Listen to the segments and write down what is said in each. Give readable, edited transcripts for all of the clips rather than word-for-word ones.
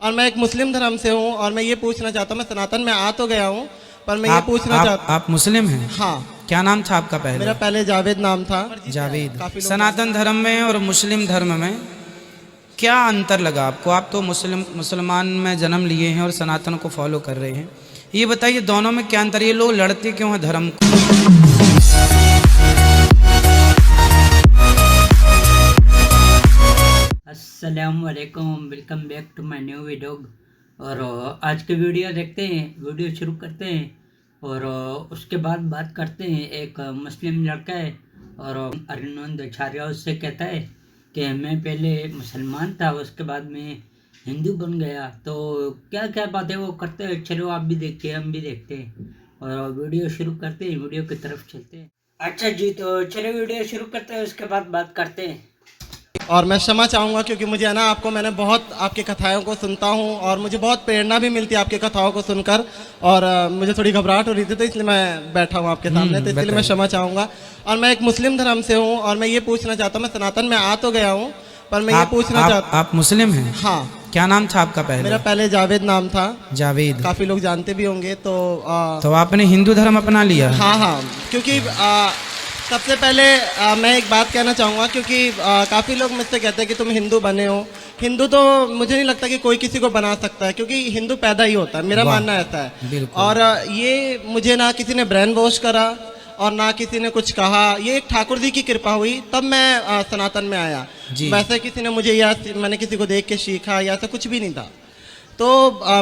और मैं एक मुस्लिम धर्म से हूँ और मैं ये पूछना चाहता हूँ, मैं सनातन में आ तो गया हूँ पर मैं ये पूछना चाहता आप मुस्लिम हैं? हाँ। क्या नाम था आपका पहले? मेरा पहले जावेद नाम था। जावेद। काफी लोग सनातन धर्म में और मुस्लिम धर्म में क्या अंतर लगा आपको? आप तो मुसलमान में जन्म लिए हैं और सनातन को फॉलो कर रहे हैं, ये बताइए दोनों में क्या अंतर? ये लोग लड़ते क्यों हैं धर्म को? अस्सलामुअलैकुम, welcome back to my new video. और आज के वीडियो देखते हैं, वीडियो शुरू करते हैं और उसके बाद बात करते हैं। एक मुस्लिम लड़का है और अरविंद आचार्य उससे कहता है कि मैं पहले मुसलमान था, उसके बाद मैं हिंदू बन गया। तो क्या क्या बातें वो करते हैं, चलो आप भी देखते हैं, हम भी देखते हैं और वीडियो शुरू करते हैं, वीडियो की तरफ चलते हैं। अच्छा जी, तो चलो वीडियो शुरू करते हैं, उसके बाद बात करते हैं। और मैं क्षमा चाहूँगा क्योंकि मुझे है ना, मैंने बहुत आपकी कथाओं को सुनता हूँ और मुझे बहुत प्रेरणा भी मिलती है आपकी कथाओं को सुनकर। और मुझे थोड़ी घबराहट हो रही थी तो इसलिए मैं बैठा हूँ आपके सामने, तो इसलिए मैं क्षमा चाहूँगा। और मैं एक मुस्लिम धर्म से हूँ और मैं ये पूछना चाहता हूँ, मैं सनातन में आ तो गया हूँ पर मैं ये पूछना चाहता। आप मुस्लिम हैं? हाँ। क्या नाम था आपका पहले? मेरा पहले जावेद नाम था। जावेद। काफी लोग जानते भी होंगे। तो आपने हिंदू धर्म अपना लिया? हाँ हाँ, क्योंकि सबसे पहले मैं एक बात कहना चाहूँगा, क्योंकि काफ़ी लोग मुझसे कहते हैं कि तुम हिंदू बने हो। हिंदू तो मुझे नहीं लगता कि कोई किसी को बना सकता है, क्योंकि हिंदू पैदा ही होता है, मेरा मानना ऐसा है। और ये मुझे ना किसी ने ब्रेन वॉश करा और ना किसी ने कुछ कहा, ये एक ठाकुर जी की कृपा हुई तब मैं सनातन में आया। वैसे किसी ने मुझे या मैंने किसी को देख के सीखा या ऐसा कुछ भी नहीं था। तो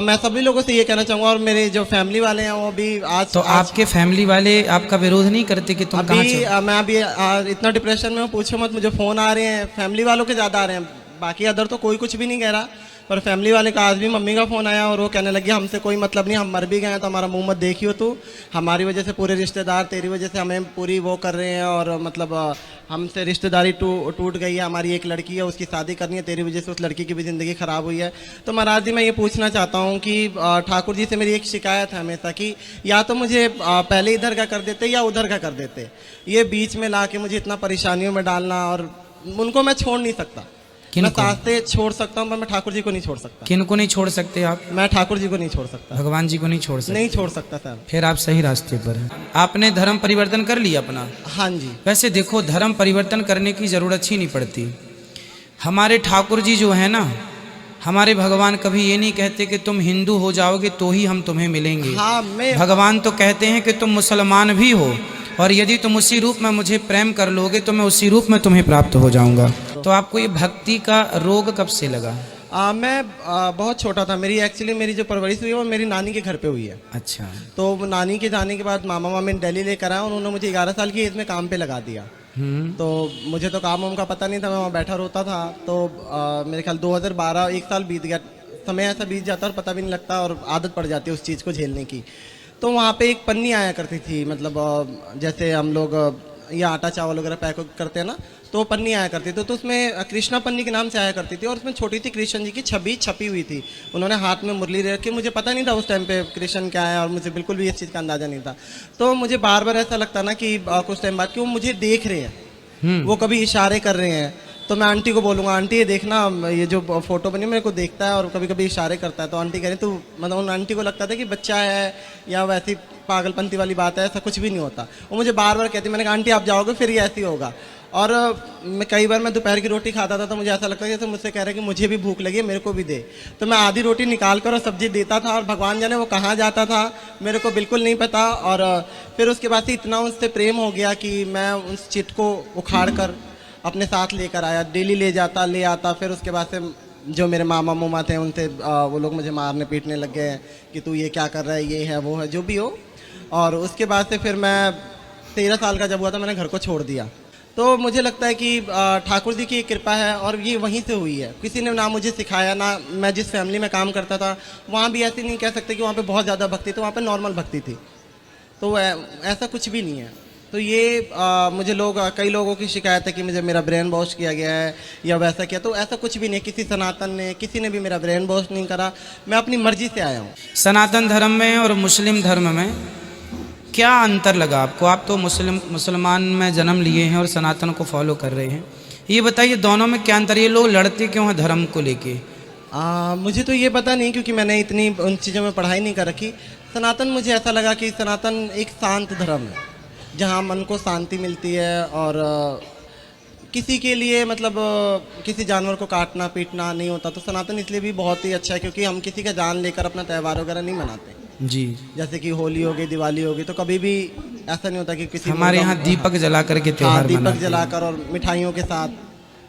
मैं सभी लोगों से ये कहना चाहूँगा, और मेरे जो फैमिली वाले हैं वो भी आज। आपके फैमिली वाले आपका विरोध नहीं करते कि तुम कहाँ चले? मैं अभी इतना डिप्रेशन में हूँ, पूछो मत। मुझे फ़ोन आ रहे हैं फैमिली वालों के ज़्यादा आ रहे हैं, बाकी अदर तो कोई कुछ भी नहीं कह रहा, पर फैमिली वाले का आज भी मम्मी का फ़ोन आया और वो कहने लगी हमसे कोई मतलब नहीं, हम मर भी गए हैं तो हमारा मुंह मत देखियो तू, हमारी वजह से पूरे रिश्तेदार तेरी वजह से हमें पूरी वो कर रहे हैं और मतलब हमसे रिश्तेदारी टूट गई है। हमारी एक लड़की है, उसकी शादी करनी है, तेरी वजह से उस लड़की की भी ज़िंदगी ख़राब हुई है। तो महाराज जी, मैं ये पूछना चाहता हूँ कि ठाकुर जी से मेरी एक शिकायत है हमेशा कि या तो मुझे पहले इधर का कर देते या उधर का कर देते, ये बीच में ला के मुझे इतना परेशानियों में डालना, और उनको मैं छोड़ नहीं सकता। मैं सास्ते छोड़ सकता हूँ पर मैं ठाकुर जी को नहीं छोड़ सकता। किनको नहीं छोड़ सकते आप? मैं ठाकुर जी को नहीं छोड़ सकता, भगवान जी को नहीं छोड़ सकते? नहीं छोड़ सकता सर। फिर आप सही रास्ते पर हैं। आपने धर्म परिवर्तन कर लिया अपना? हाँ जी। वैसे देखो, धर्म परिवर्तन करने की जरूरत ही नहीं पड़ती। हमारे ठाकुर जी जो है ना, हमारे भगवान कभी ये नहीं कहते कि तुम हिंदू हो जाओगे तो ही हम तुम्हें मिलेंगे। हाँ, भगवान तो कहते हैं कि तुम मुसलमान भी हो और यदि तुम उसी रूप में मुझे प्रेम कर लोगे तो मैं उसी रूप में तुम्हें प्राप्त हो जाऊंगा। तो आपको ये भक्ति का रोग कब से लगा? मैं बहुत छोटा था। मेरी जो परवरिश हुई है वो मेरी नानी के घर पे हुई है। अच्छा। तो नानी के जाने के बाद मामा मामी दिल्ली लेकर आया, उन्होंने मुझे 11 साल की एज में काम पे लगा दिया। तो मुझे तो काम वाम का पता नहीं था, मैं वहाँ बैठा रोता था। तो मेरे ख्याल 2012 एक साल बीत गया, समय ऐसा बीत जाता और पता भी नहीं लगता और आदत पड़ जाती है उस चीज़ को झेलने की। तो वहाँ पे एक पन्नी आया करती थी, मतलब जैसे हम लोग या आटा चावल वगैरह पैक करते हैं ना, तो वो पन्नी आया करती थी। तो उसमें कृष्णा पन्नी के नाम से आया करती थी और उसमें छोटी सी कृष्ण जी की छवि छपी हुई थी। उन्होंने हाथ में मुरली रखी, मुझे पता नहीं था उस टाइम पे कृष्ण क्या है और मुझे बिल्कुल भी इस चीज़ का अंदाजा नहीं था। तो मुझे बार बार ऐसा लगता ना कि कुछ टाइम बाद कि वो मुझे देख रहे हैं, वो कभी इशारे कर रहे हैं। तो मैं आंटी को बोलूँगा, आंटी ये देखना, ये जो फोटो बनी मेरे को देखता है और कभी कभी इशारे करता है। तो आंटी कह रही, तो मतलब उन आंटी को लगता था कि बच्चा है या वैसी पागलपंती वाली बात है, ऐसा कुछ भी नहीं होता। वो मुझे बार बार कहती, मैंने कहा आंटी आप जाओगे फिर ये ऐसी होगा। और मैं कई बार मैं दोपहर की रोटी खाता था तो मुझे ऐसा लगता था जैसे मुझसे कह रहे कि मुझे भी भूख लगी है, मेरे को भी दे। तो मैं आधी रोटी निकाल कर और सब्जी देता था और भगवान जाने वो कहाँ जाता था मेरे को बिल्कुल नहीं पता। और फिर उसके बाद से इतना उससे प्रेम हो गया कि मैं उस चिट को उखाड़ कर अपने साथ लेकर आया, डेली ले आता। फिर उसके बाद से जो मेरे मामा मुमा थे उनसे वो लोग मुझे मारने पीटने लग गए कि तू ये क्या कर रहा है, ये है वो है, जो भी हो। और उसके बाद से फिर मैं 13 साल का जब हुआ था मैंने घर को छोड़ दिया। तो मुझे लगता है कि ठाकुर जी की कृपा है और ये वहीं से हुई है। किसी ने ना मुझे सिखाया, ना मैं जिस फैमिली में काम करता था वहाँ भी ऐसे नहीं कह सकते कि वहाँ पे बहुत ज़्यादा भक्ति थी, वहाँ पे नॉर्मल भक्ति थी। तो ऐसा कुछ भी नहीं है। तो ये मुझे कई लोगों की शिकायत है कि मुझे मेरा ब्रेन वॉश किया गया है या वैसा किया, तो ऐसा कुछ भी नहीं। किसी सनातन ने किसी ने भी मेरा ब्रेन वॉश नहीं करा, मैं अपनी मर्जी से आया हूँ। सनातन धर्म में और मुस्लिम धर्म में क्या अंतर लगा आपको? आप तो मुसलमान में जन्म लिए हैं और सनातन को फॉलो कर रहे हैं, ये बताइए दोनों में क्या अंतर? ये लोग लड़ते क्यों हैं धर्म को लेके? मुझे तो ये पता नहीं, क्योंकि मैंने इतनी उन चीज़ों में पढ़ाई नहीं कर रखी। सनातन मुझे ऐसा लगा कि सनातन एक शांत धर्म है, जहाँ मन को शांति मिलती है, और किसी के लिए मतलब किसी जानवर को काटना पीटना नहीं होता। तो सनातन इसलिए भी बहुत ही अच्छा है, क्योंकि हम किसी का जान लेकर अपना त्यौहार वगैरह नहीं मनाते। जी, जैसे कि होली हो गई, दिवाली हो गई, तो कभी भी ऐसा नहीं होता कि किसी हमारे यहाँ दीपक जला करके हाँ, त्योहार दीपक मनाते हैं। जलाकर और मिठाइयों के साथ।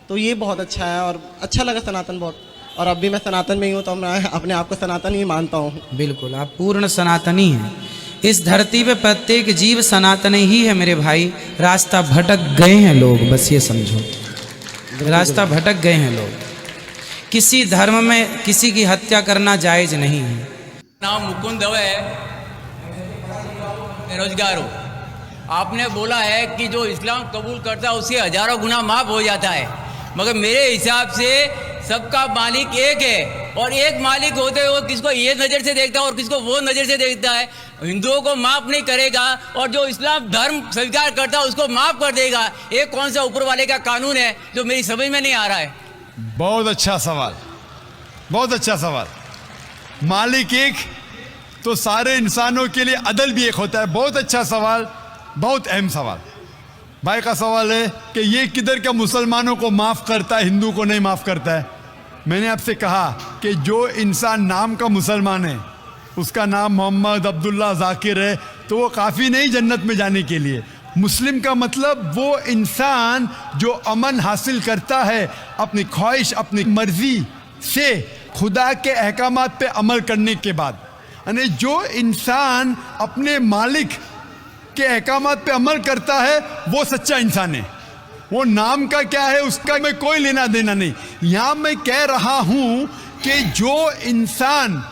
तो ये बहुत अच्छा है और अच्छा लगा सनातन बहुत। और अब भी मैं सनातन में ही हूँ, तो मैं अपने आप को सनातन ही मानता हूँ। बिल्कुल, आप पूर्ण सनातनी हैं। इस धरती पे प्रत्येक जीव सनातन ही है मेरे भाई। रास्ता भटक गए हैं लोग, बस ये समझो, रास्ता भटक गए हैं लोग। किसी धर्म में किसी की हत्या करना जायज नहीं है। नाम मुकुंद दवे है, बेरोजगार हूँ। आपने बोला है कि जो इस्लाम कबूल करता है उससे हजारों गुना माफ हो जाता है, मगर मेरे हिसाब से सबका मालिक एक है, और एक मालिक होते हुए किसको ये नज़र से देखता है और किसको वो नज़र से देखता है। हिंदुओं को माफ़ नहीं करेगा और जो इस्लाम धर्म स्वीकार करता है उसको माफ़ कर देगा। ये कौन सा ऊपर वाले का कानून है जो मेरी समझ में नहीं आ रहा है। बहुत अच्छा सवाल, बहुत अच्छा सवाल। मालिक एक तो सारे इंसानों के लिए अदल भी एक होता है। बहुत अच्छा सवाल, बहुत अहम सवाल। भाई का सवाल है कि ये किधर का मुसलमानों को माफ़ करता है, हिंदू को नहीं माफ़ करता है। मैंने आपसे कहा कि जो इंसान नाम का मुसलमान है, उसका नाम मोहम्मद अब्दुल्ला जाकिर है, तो वो काफ़ी नहीं जन्नत में जाने के लिए। मुस्लिम का मतलब वो इंसान जो अमन हासिल करता है अपनी ख्वाहिश अपनी मर्जी से खुदा के अहकामात पे अमल करने के बाद। यानी जो इंसान अपने मालिक के अहकामात पे अमल करता है वो सच्चा इंसान है। वो नाम का क्या है उसका मैं कोई लेना देना नहीं। यहाँ मैं कह रहा हूँ कि जो इंसान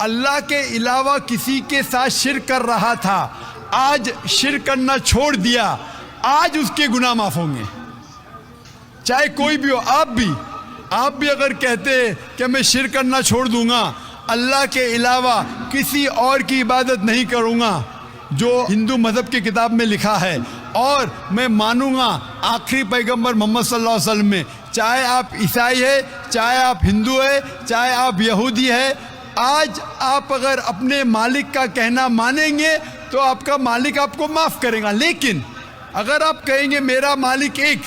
अल्लाह के अलावा किसी के साथ शिर्क कर रहा था, आज शिर्क करना छोड़ दिया, आज उसके गुनाह माफ होंगे, चाहे कोई भी हो। आप भी अगर कहते कि मैं शिर्क करना छोड़ दूंगा, अल्लाह के अलावा किसी और की इबादत नहीं करूंगा, जो हिंदू मज़हब की किताब में लिखा है, और मैं मानूंगा आखिरी पैगंबर मोहम्मद सल्लल्लाहु अलैहि वसल्लम में, चाहे आप ईसाई है, चाहे आप हिंदू है, चाहे आप यहूदी है, आज आप अगर अपने मालिक का कहना मानेंगे तो आपका मालिक आपको माफ़ करेगा। लेकिन अगर आप कहेंगे मेरा मालिक एक,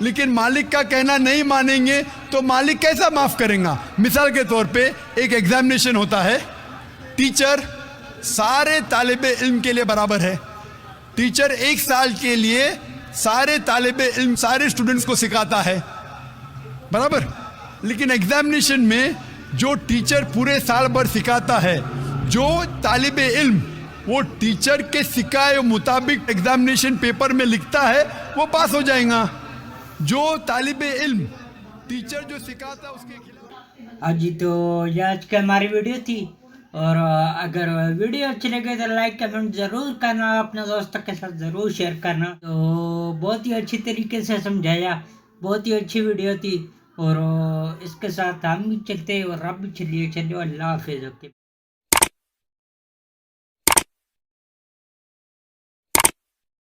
लेकिन मालिक का कहना नहीं मानेंगे, तो मालिक कैसा माफ़ करेगा। मिसाल के तौर पे एक एग्जामिनेशन होता है, टीचर सारे तालिबे इल्म के लिए बराबर है। टीचर एक साल के लिए सारे तालिबे इल्म सारे स्टूडेंट्स को सिखाता है, बराबर। लेकिन एग्जामिनेशन में जो टीचर पूरे साल भर सिखाता है, जो तालिबे इल्म वो टीचर के सिखाए मुताबिक एग्जामिनेशन पेपर में लिखता है, वो पास हो जाएगा। जो तालिबे इल्म टीचर जो सिखाता उसके खिलाफ। हाँ जी, तो ये आज की हमारी वीडियो थी। और अगर वीडियो अच्छी लगे तो लाइक कमेंट ज़रूर करना, अपने दोस्तों के साथ ज़रूर शेयर करना। तो बहुत ही अच्छी तरीके से समझाया, बहुत ही अच्छी वीडियो थी। और इसके साथ हम भी चलते और आप भी चलिए। अल्लाह हाफिज़।